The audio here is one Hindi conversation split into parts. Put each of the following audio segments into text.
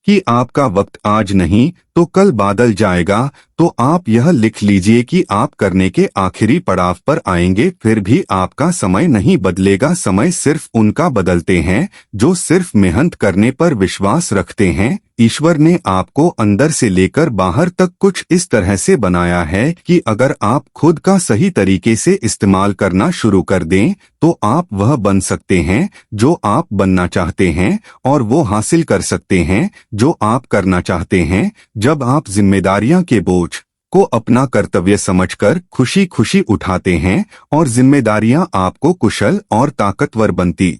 कि आपका वक्त आज नहीं तो कल बादल जाएगा, तो आप यह लिख लीजिए कि आप करने के आखिरी पड़ाव पर आएंगे, फिर भी आपका समय नहीं बदलेगा। समय सिर्फ उनका बदलते हैं जो सिर्फ मेहनत करने पर विश्वास रखते हैं। ईश्वर ने आपको अंदर से लेकर बाहर तक कुछ इस तरह से बनाया है कि अगर आप खुद का सही तरीके से इस्तेमाल करना शुरू कर दें तो आप वह बन सकते हैं जो आप बनना चाहते हैं, और वो हासिल कर सकते हैं जो आप करना चाहते हैं। जब आप जिम्मेदारियां के बोझ को अपना कर्तव्य समझकर खुशी खुशी उठाते हैं और जिम्मेदारियां आपको कुशल और ताकतवर बनती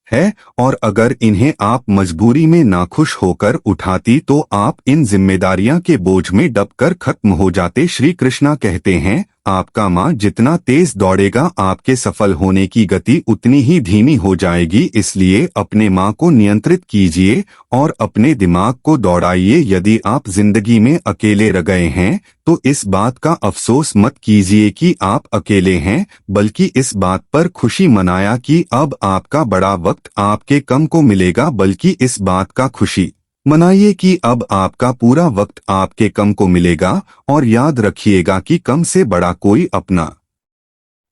है, और अगर इन्हें आप मजबूरी में नाखुश होकर उठाती तो आप इन जिम्मेदारियां के बोझ में दबकर खत्म हो जाते। श्री कृष्णा कहते हैं, आपका माँ जितना तेज दौड़ेगा आपके सफल होने की गति उतनी ही धीमी हो जाएगी। इसलिए अपने माँ को नियंत्रित कीजिए और अपने दिमाग को दौड़ाइए। यदि आप जिंदगी में अकेले रह गए हैं तो इस बात का अफसोस मत कीजिए कि आप अकेले हैं, बल्कि इस बात पर खुशी मनाया कि अब आपका बड़ा वक्त आपके कम को मिलेगा। बल्कि इस बात का खुशी मनाइए कि अब आपका पूरा वक्त आपके कम को मिलेगा। और याद रखिएगा कि कम से बड़ा कोई अपना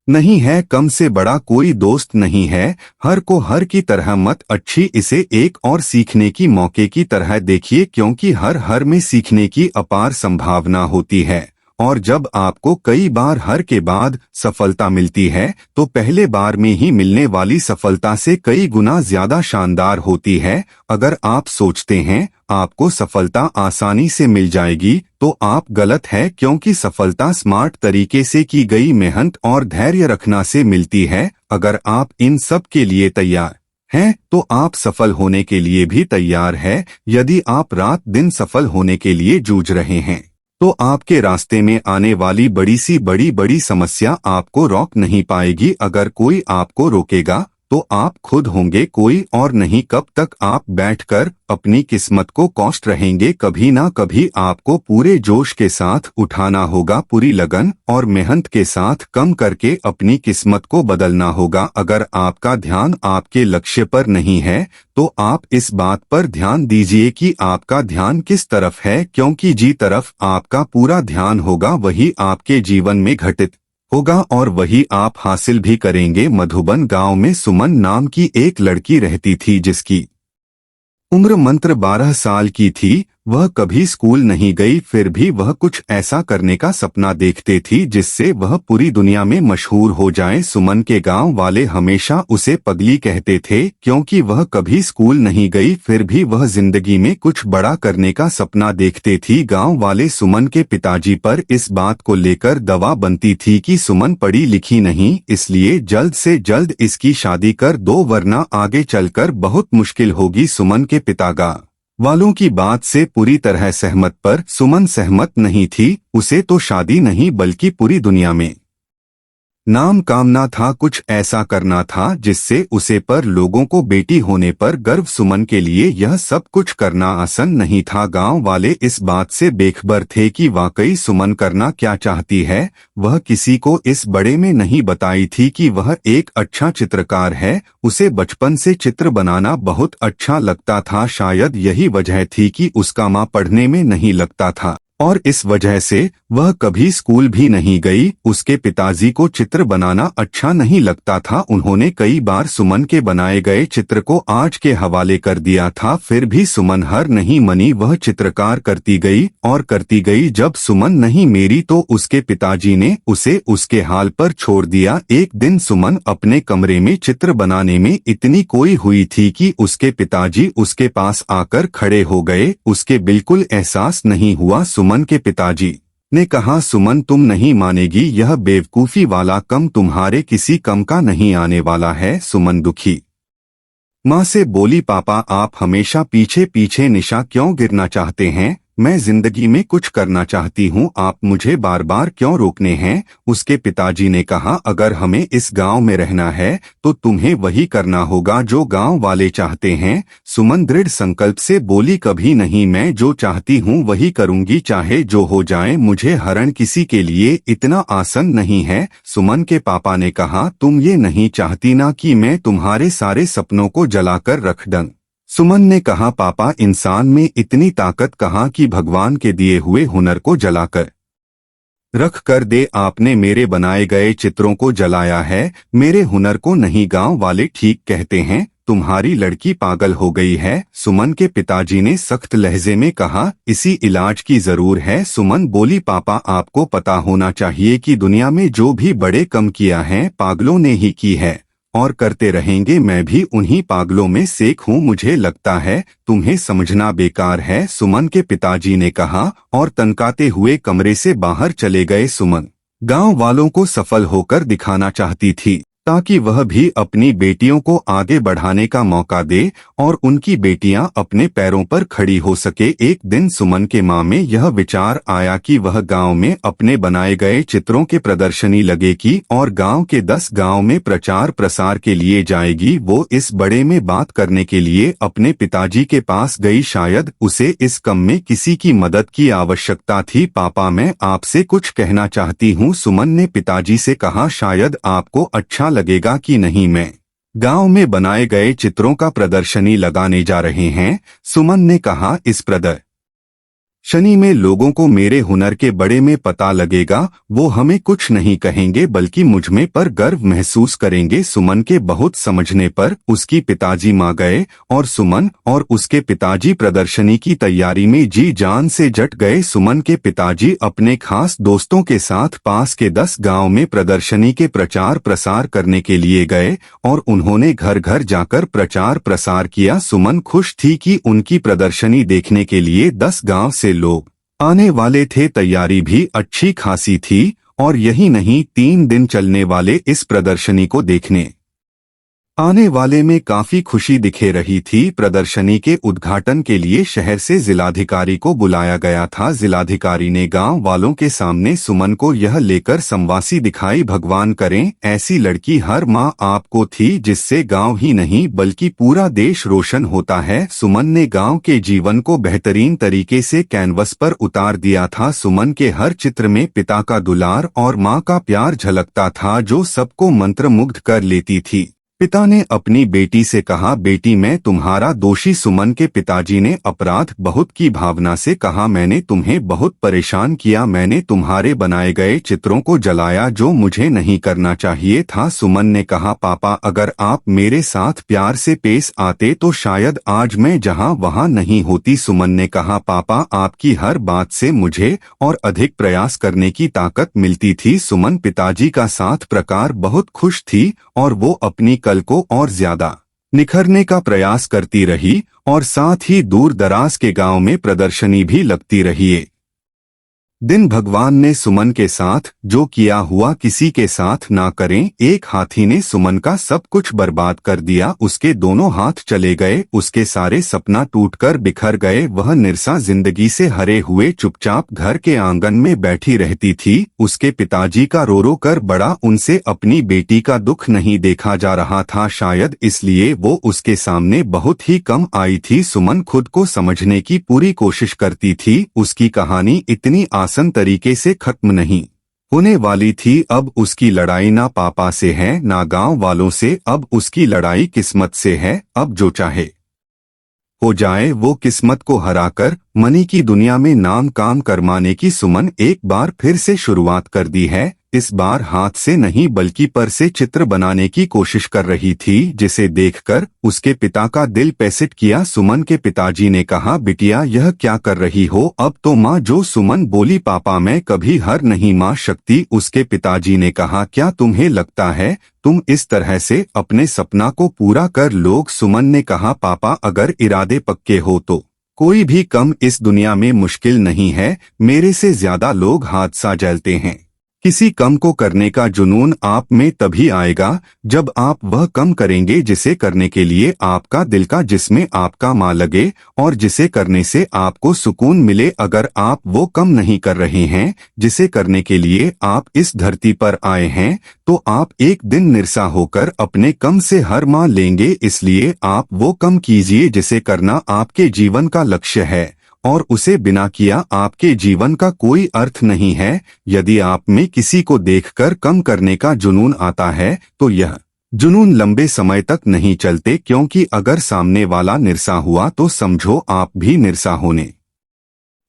नहीं है, कम से बड़ा कोई दोस्त नहीं है। हर को हर की तरह मत अच्छी इसे एक और सीखने की मौके की तरह देखिए, क्योंकि हर में सीखने की अपार संभावना होती है। और जब आपको कई बार हर के बाद सफलता मिलती है तो पहले बार में ही मिलने वाली सफलता से कई गुना ज्यादा शानदार होती है। अगर आप सोचते हैं आपको सफलता आसानी से मिल जाएगी तो आप गलत है, क्योंकि सफलता स्मार्ट तरीके से की गई मेहनत और धैर्य रखना से मिलती है। अगर आप इन सब के लिए तैयार हैं तो आप सफल होने के लिए भी तैयार है। यदि आप रात दिन सफल होने के लिए जूझ रहे हैं तो आपके रास्ते में आने वाली बड़ी समस्या आपको रोक नहीं पाएगी। अगर कोई आपको रोकेगा तो आप खुद होंगे, कोई और नहीं। कब तक आप बैठकर अपनी किस्मत को कोसते रहेंगे? कभी ना कभी आपको पूरे जोश के साथ उठाना होगा, पूरी लगन और मेहनत के साथ कम करके अपनी किस्मत को बदलना होगा। अगर आपका ध्यान आपके लक्ष्य पर नहीं है तो आप इस बात पर ध्यान दीजिए कि आपका ध्यान किस तरफ है, क्योंकि जी तरफ आपका पूरा ध्यान होगा वही आपके जीवन में घटित होगा और वही आप हासिल भी करेंगे। मधुबन गांव में सुमन नाम की एक लड़की रहती थी जिसकी उम्र मात्र 12 साल की थी। वह कभी स्कूल नहीं गई, फिर भी वह कुछ ऐसा करने का सपना देखते थी जिससे वह पूरी दुनिया में मशहूर हो जाए। सुमन के गांव वाले हमेशा उसे पगली कहते थे, क्योंकि वह कभी स्कूल नहीं गई, फिर भी वह जिंदगी में कुछ बड़ा करने का सपना देखते थी। गांव वाले सुमन के पिताजी पर इस बात को लेकर दवा बनती थी कि सुमन पढ़ी लिखी नहीं, इसलिए जल्द से जल्द इसकी शादी कर दो, वरना आगे चलकर बहुत मुश्किल होगी। सुमन के पितागा वालों की बात से पूरी तरह सहमत, पर सुमन सहमत नहीं थी। उसे तो शादी नहीं बल्कि पूरी दुनिया में नाम कामना था, कुछ ऐसा करना था जिससे उसे पर लोगों को बेटी होने पर गर्व। सुमन के लिए यह सब कुछ करना आसान नहीं था। गांव वाले इस बात से बेखबर थे कि वाकई सुमन करना क्या चाहती है। वह किसी को इस बड़े में नहीं बताई थी कि वह एक अच्छा चित्रकार है। उसे बचपन से चित्र बनाना बहुत अच्छा लगता था। शायद यही वजह थी कि उसका माँ पढ़ने में नहीं लगता था और इस वजह से वह कभी स्कूल भी नहीं गई। उसके पिताजी को चित्र बनाना अच्छा नहीं लगता था। उन्होंने कई बार सुमन के बनाए गए चित्र को आज के हवाले कर दिया था, फिर भी सुमन हार नहीं मानी। वह चित्रकार करती गई और करती गई। जब सुमन नहीं मेरी तो उसके पिताजी ने उसे उसके हाल पर छोड़ दिया। एक दिन सुमन अपने कमरे में चित्र बनाने में इतनी खोई हुई थी कि उसके पिताजी उसके पास आकर खड़े हो गए। उसके बिल्कुल एहसास नहीं हुआ। सुमन के पिताजी ने कहा, सुमन तुम नहीं मानेगी, यह बेवकूफी वाला कम तुम्हारे किसी कम का नहीं आने वाला है। सुमन दुखी माँ से बोली, पापा आप हमेशा पीछे पीछे निशा क्यों गिरना चाहते हैं? मैं जिंदगी में कुछ करना चाहती हूँ, आप मुझे बार बार क्यों रोकने हैं? उसके पिताजी ने कहा, अगर हमें इस गांव में रहना है तो तुम्हें वही करना होगा जो गांव वाले चाहते हैं। सुमन दृढ़ संकल्प से बोली, कभी नहीं, मैं जो चाहती हूँ वही करूँगी, चाहे जो हो जाए। मुझे हरण किसी के लिए इतना आसान नहीं है। सुमन के पापा ने कहा, तुम ये नहीं चाहती ना कि मैं तुम्हारे सारे सपनों को जलाकर रख दूं? सुमन ने कहा, पापा, इंसान में इतनी ताकत कहाँ कि भगवान के दिए हुए हुनर को जलाकर रख कर दे। आपने मेरे बनाए गए चित्रों को जलाया है, मेरे हुनर को नहीं। गांव वाले ठीक कहते हैं, तुम्हारी लड़की पागल हो गई है। सुमन के पिताजी ने सख्त लहजे में कहा, इसी इलाज की जरूर है। सुमन बोली, पापा, आपको पता होना चाहिए कि दुनिया में जो भी बड़े कम किया है पागलों ने ही की है और करते रहेंगे। मैं भी उन्हीं पागलों में से एक हूँ। मुझे लगता है तुम्हें समझना बेकार है, सुमन के पिताजी ने कहा और तनकाते हुए कमरे से बाहर चले गए। सुमन गांव वालों को सफल होकर दिखाना चाहती थी ताकि वह भी अपनी बेटियों को आगे बढ़ाने का मौका दे और उनकी बेटियां अपने पैरों पर खड़ी हो सके। एक दिन सुमन के मां में यह विचार आया कि वह गांव में अपने बनाए गए चित्रों के प्रदर्शनी लगेगी और गांव के 10 गांव में प्रचार प्रसार के लिए जाएगी। वो इस बड़े में बात करने के लिए अपने पिताजी के पास गई। शायद उसे इस कम में किसी की मदद की आवश्यकता थी। पापा, मैं आपसे कुछ कहना चाहती हूँ, सुमन ने पिताजी से कहा। शायद आपको अच्छा लगेगा कि नहीं, मैं गांव में बनाए गए चित्रों का प्रदर्शनी लगाने जा रहे हैं, सुमन ने कहा। इस प्रदर्शनी में लोगों को मेरे हुनर के बड़े में पता लगेगा। वो हमें कुछ नहीं कहेंगे बल्कि मुझमें पर गर्व महसूस करेंगे। सुमन के बहुत समझने पर उसकी पिताजी मां गए और सुमन और उसके पिताजी प्रदर्शनी की तैयारी में जी जान से जट गए। सुमन के पिताजी अपने खास दोस्तों के साथ पास के 10 गांव में प्रदर्शनी के प्रचार प्रसार करने के लिए गए और उन्होंने घर घर जाकर प्रचार प्रसार किया। सुमन खुश थी कि उनकी प्रदर्शनी देखने के लिए 10 गांव से लोग आने वाले थे। तैयारी भी अच्छी खासी थी और यही नहीं, 3 दिन चलने वाले इस प्रदर्शनी को देखने आने वाले में काफी खुशी दिखे रही थी। प्रदर्शनी के उद्घाटन के लिए शहर से जिलाधिकारी को बुलाया गया था। जिलाधिकारी ने गांव वालों के सामने सुमन को यह लेकर संवासी दिखाई। भगवान करें ऐसी लड़की हर माँ आपको थी जिससे गांव ही नहीं बल्कि पूरा देश रोशन होता है। सुमन ने गांव के जीवन को बेहतरीन तरीके से कैनवस पर उतार दिया था। सुमन के हर चित्र में पिता का दुलार और माँ का प्यार झलकता था जो सबको मंत्रमुग्ध कर लेती थी। पिता ने अपनी बेटी से कहा, बेटी, मैं तुम्हारा दोषी। सुमन के पिताजी ने अपराध बहुत की भावना से कहा, मैंने तुम्हें बहुत परेशान किया, मैंने तुम्हारे बनाए गए चित्रों को जलाया जो मुझे नहीं करना चाहिए था। सुमन ने कहा, पापा, अगर आप मेरे साथ प्यार से पेश आते तो शायद आज मैं जहां वहां नहीं होती। सुमन ने कहा, पापा, आपकी हर बात से मुझे और अधिक प्रयास करने की ताकत मिलती थी। सुमन पिताजी का साथ प्रकार बहुत खुश थी और वो अपनी कल को और ज्यादा निखरने का प्रयास करती रही और साथ ही दूर दराज के गांव में प्रदर्शनी भी लगती रही। दिन भगवान ने सुमन के साथ जो किया हुआ किसी के साथ ना करें। एक हाथी ने सुमन का सब कुछ बर्बाद कर दिया। उसके दोनों हाथ चले गए, उसके सारे सपना टूटकर बिखर गए। वह निरसा जिंदगी से हरे हुए चुपचाप घर के आंगन में बैठी रहती थी। उसके पिताजी का रो रो कर बड़ा उनसे अपनी बेटी का दुख नहीं देखा जा रहा था। शायद इसलिए वो उसके सामने बहुत ही कम आई थी। सुमन खुद को समझने की पूरी कोशिश करती थी। उसकी कहानी इतनी आसान तरीके से खत्म नहीं होने वाली थी। अब उसकी लड़ाई ना पापा से है ना गांव वालों से, अब उसकी लड़ाई किस्मत से है। अब जो चाहे हो जाए, वो किस्मत को हराकर मनी की दुनिया में नाम काम करवाने की सुमन एक बार फिर से शुरुआत कर दी है। इस बार हाथ से नहीं बल्कि पर से चित्र बनाने की कोशिश कर रही थी, जिसे देखकर उसके पिता का दिल पैसिट किया। सुमन के पिताजी ने कहा, बिटिया, यह क्या कर रही हो? अब तो माँ जो। सुमन बोली, पापा, मैं कभी हार नहीं मान सकती। उसके पिताजी ने कहा, क्या तुम्हें लगता है तुम इस तरह से अपने सपना को पूरा कर लोग? सुमन ने कहा, पापा, अगर इरादे पक्के हो तो कोई भी कम इस दुनिया में मुश्किल नहीं है। मेरे से ज्यादा लोग हादसा झेलते हैं। किसी कम को करने का जुनून आप में तभी आएगा जब आप वह कम करेंगे जिसे करने के लिए आपका दिल का, जिसमें आपका माँ लगे और जिसे करने से आपको सुकून मिले। अगर आप वो कम नहीं कर रहे हैं जिसे करने के लिए आप इस धरती पर आए हैं, तो आप एक दिन निरसा होकर अपने कम से हार मान लेंगे। इसलिए आप वो कम कीजिए जिसे करना आपके जीवन का लक्ष्य है और उसे बिना किया आपके जीवन का कोई अर्थ नहीं है। यदि आप में किसी को देखकर कम करने का जुनून आता है तो यह जुनून लंबे समय तक नहीं चलते, क्योंकि अगर सामने वाला निरसा हुआ तो समझो आप भी निरसा होने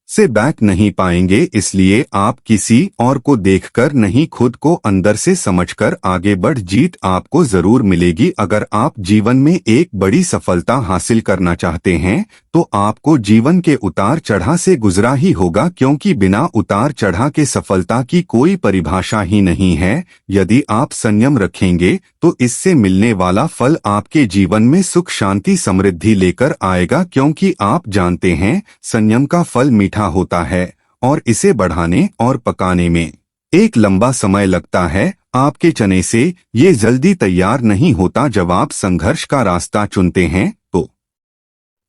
से बैक नहीं पाएंगे। इसलिए आप किसी और को देखकर नहीं, खुद को अंदर से समझकर आगे बढ़। जीत आपको जरूर मिलेगी। अगर आप जीवन में एक बड़ी सफलता हासिल करना चाहते हैं तो आपको जीवन के उतार चढ़ाव से गुजरा ही होगा, क्योंकि बिना उतार चढ़ाव के सफलता की कोई परिभाषा ही नहीं है। यदि आप संयम रखेंगे तो इससे मिलने वाला फल आपके जीवन में सुख शांति समृद्धि लेकर आएगा, क्योंकि आप जानते हैं संयम का फल मीठा होता है और इसे बढ़ाने और पकाने में एक लंबा समय लगता है। आपके चने से ये जल्दी तैयार नहीं होता। जब आप संघर्ष का रास्ता चुनते हैं तो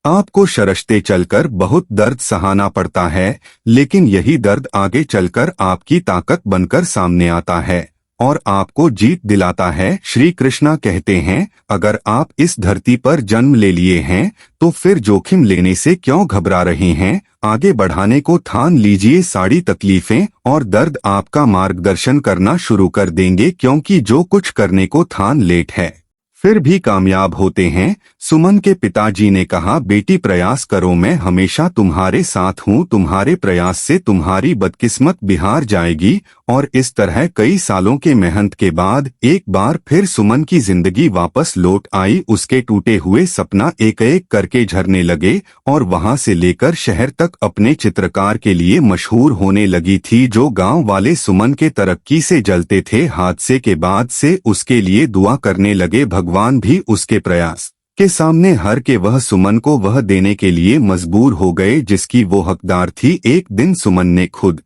आपको शरश्ते चलकर बहुत दर्द सहाना पड़ता है, लेकिन यही दर्द आगे चलकर आपकी ताकत बनकर सामने आता है और आपको जीत दिलाता है। श्री कृष्णा कहते हैं, अगर आप इस धरती पर जन्म ले लिए हैं तो फिर जोखिम लेने से क्यों घबरा रहे हैं। आगे बढ़ाने को ठान लीजिए। सारी तकलीफें और दर्द आपका मार्गदर्शन करना शुरू कर देंगे, क्योंकि जो कुछ करने को ठान लेट है फिर भी कामयाब होते हैं। सुमन के पिताजी ने कहा, बेटी प्रयास करो, मैं हमेशा तुम्हारे साथ हूँ। तुम्हारे प्रयास से तुम्हारी बदकिस्मत बिहार जाएगी। और इस तरह कई सालों के मेहनत के बाद एक बार फिर सुमन की जिंदगी वापस लौट आई। उसके टूटे हुए सपना एक एक करके झरने लगे और वहां से लेकर शहर तक अपने चित्रकार के लिए मशहूर होने लगी थी। जो गांव वाले सुमन के तरक्की से जलते थे, हादसे के बाद से उसके लिए दुआ करने लगे। भगवान भी उसके प्रयास के सामने हार के वह सुमन को वह देने के लिए मजबूर हो गए जिसकी वो हकदार थी। एक दिन सुमन ने खुद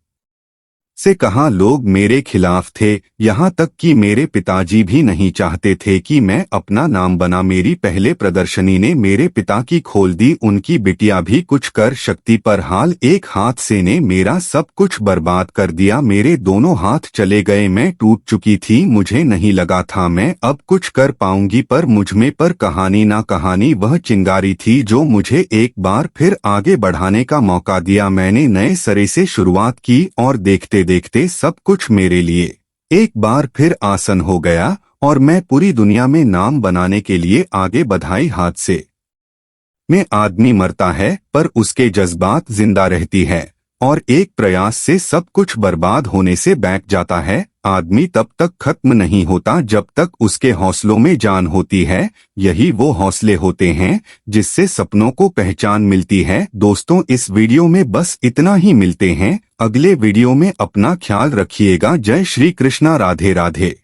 से कहा, लोग मेरे खिलाफ थे, यहाँ तक कि मेरे पिताजी भी नहीं चाहते थे कि मैं अपना नाम बना। मेरी पहले प्रदर्शनी ने मेरे पिता की खोल दी। उनकी बिटिया भी कुछ कर शक्ति पर हाल एक हाथ से ने मेरा सब कुछ बर्बाद कर दिया। मेरे दोनों हाथ चले गए, मैं टूट चुकी थी। मुझे नहीं लगा था मैं अब कुछ कर पाऊंगी, पर मुझमें पर कहानी ना कहानी वह चिंगारी थी जो मुझे एक बार फिर आगे बढ़ाने का मौका दिया। मैंने नए सिरे से शुरुआत की और देखते देखते सब कुछ मेरे लिए एक बार फिर आसान हो गया और मैं पूरी दुनिया में नाम बनाने के लिए आगे बढ़ाई। हादसे में आदमी मरता है पर उसके जज्बात जिंदा रहती है और एक प्रयास से सब कुछ बर्बाद होने से बैठ जाता है। आदमी तब तक खत्म नहीं होता जब तक उसके हौसलों में जान होती है। यही वो हौसले होते हैं जिससे सपनों को पहचान मिलती है। दोस्तों, इस वीडियो में बस इतना ही। मिलते हैं अगले वीडियो में। अपना ख्याल रखिएगा। जय श्री कृष्णा। राधे राधे।